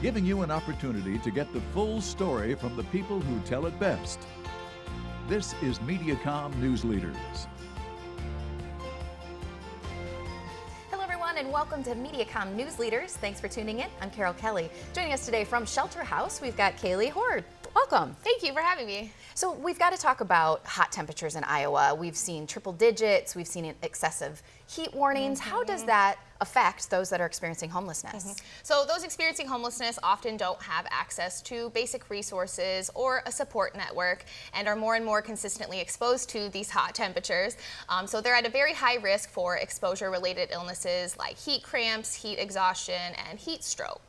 giving you an opportunity to get the full story from the people who tell it best. This is Mediacom News Leaders. And welcome to Mediacom News Leaders. Thanks for tuning in. I'm Carol Kelly. Joining us today from Shelter House, we've got Kaylee Hoard. Welcome. Thank you for having me. So we've got to talk about hot temperatures in Iowa. We've seen triple digits. We've seen excessive heat warnings. How does that affect those that are experiencing homelessness? So those experiencing homelessness often don't have access to basic resources or a support network and are more and more consistently exposed to these hot temperatures. So they're at a very high risk for exposure-related illnesses like heat cramps, heat exhaustion, and heat stroke.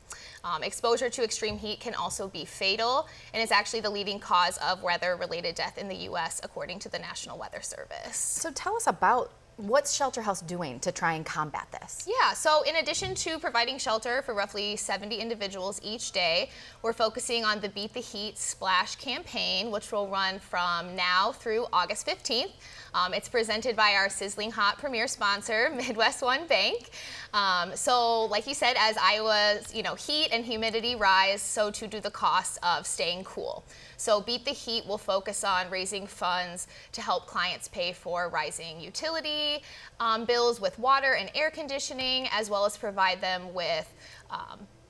Exposure to extreme heat can also be fatal and is actually the leading cause of weather-related death in the U.S. according to the National Weather Service. So tell us about what's Shelter House doing to try and combat this? Yeah, so in addition to providing shelter for roughly 70 individuals each day, we're focusing on the Beat the Heat Splash campaign, which will run from now through August 15th. It's presented by our sizzling hot premier sponsor, Midwest One Bank. So like you said, as Iowa's heat and humidity rise, so too do the costs of staying cool. So Beat the Heat will focus on raising funds to help clients pay for rising utility bills with water and air conditioning, as well as provide them with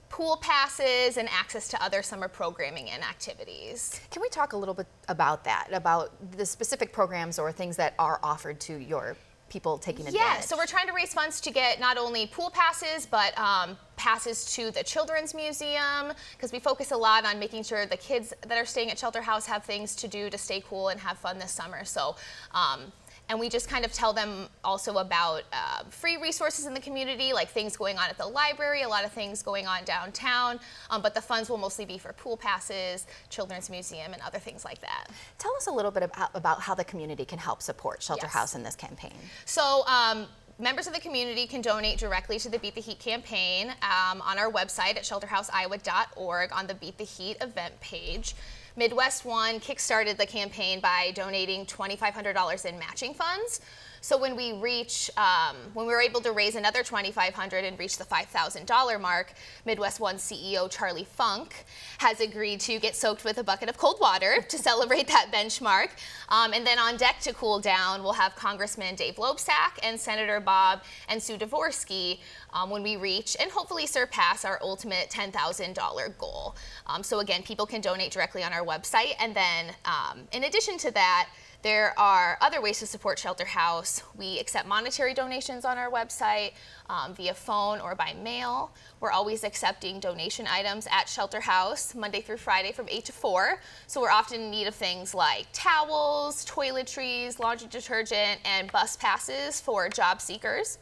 pool passes and access to other summer programming and activities. Can we talk a little bit about that, about the specific programs or things that are offered to your people taking advantage? Yeah, so we're trying to raise funds to get not only pool passes, but passes to the Children's Museum, because we focus a lot on making sure the kids that are staying at Shelter House have things to do to stay cool and have fun this summer. So, and we just kind of tell them also about free resources in the community, like things going on at the library, a lot of things going on downtown, but the funds will mostly be for pool passes, Children's Museum, and other things like that. Tell us a little bit about how the community can help support Shelter House in this campaign. So, members of the community can donate directly to the Beat the Heat campaign on our website at shelterhouseiowa.org on the Beat the Heat event page. Midwest One kickstarted the campaign by donating $2,500 in matching funds. So when we were able to raise another $2,500 and reach the $5,000 mark, Midwest One CEO Charlie Funk has agreed to get soaked with a bucket of cold water to celebrate that benchmark. And then on deck to cool down, we'll have Congressman Dave Loebsack and Senator Bob and Sue Dvorsky when we reach and hopefully surpass our ultimate $10,000 goal. So again, people can donate directly on our website. And then in addition to that, there are other ways to support Shelter House. We accept monetary donations on our website via phone or by mail. We're always accepting donation items at Shelter House Monday through Friday from 8 to 4. So we're often in need of things like towels, toiletries, laundry detergent, and bus passes for job seekers.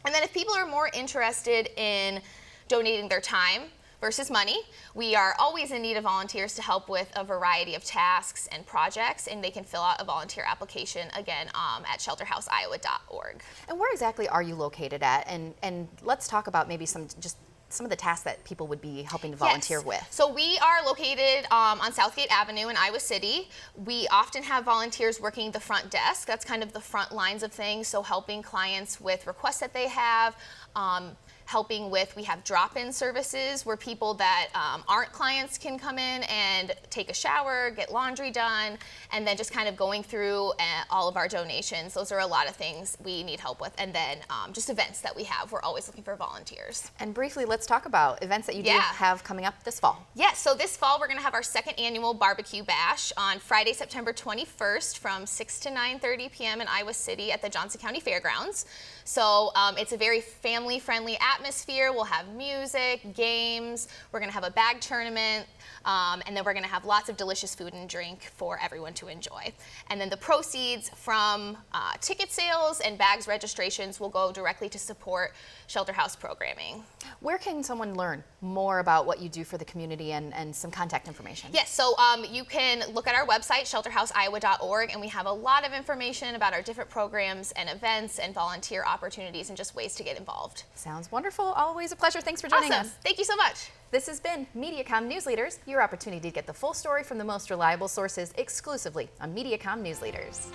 And then if people are more interested in donating their time versus money, we are always in need of volunteers to help with a variety of tasks and projects, and they can fill out a volunteer application again at shelterhouseiowa.org. And where exactly are you located at? And let's talk about maybe some of the tasks that people would be helping to volunteer with. So we are located on Southgate Avenue in Iowa City. We often have volunteers working the front desk. That's kind of the front lines of things, so helping clients with requests that they have, we have drop-in services where people that aren't clients can come in and take a shower, get laundry done, and then just kind of going through all of our donations. Those are a lot of things we need help with. And then just events that we have. We're always looking for volunteers. And briefly, let's talk about events that you do have coming up this fall. Yes, so this fall we're going to have our second annual barbecue bash on Friday, September 21st from 6 to 9:30 p.m. in Iowa City at the Johnson County Fairgrounds. So it's a very family-friendly atmosphere. We'll have music, games. We're going to have a bag tournament. And then we're going to have lots of delicious food and drink for everyone to enjoy. And then the proceeds from ticket sales and bags registrations will go directly to support Shelter House programming. Where can someone learn more about what you do for the community and some contact information? Yes, so you can look at our website, shelterhouseiowa.org, and we have a lot of information about our different programs and events and volunteer opportunities and just ways to get involved. Sounds wonderful. Always a pleasure. Thanks for joining us. Thank you so much. This has been Mediacom News Leaders, your opportunity to get the full story from the most reliable sources exclusively on Mediacom News Leaders.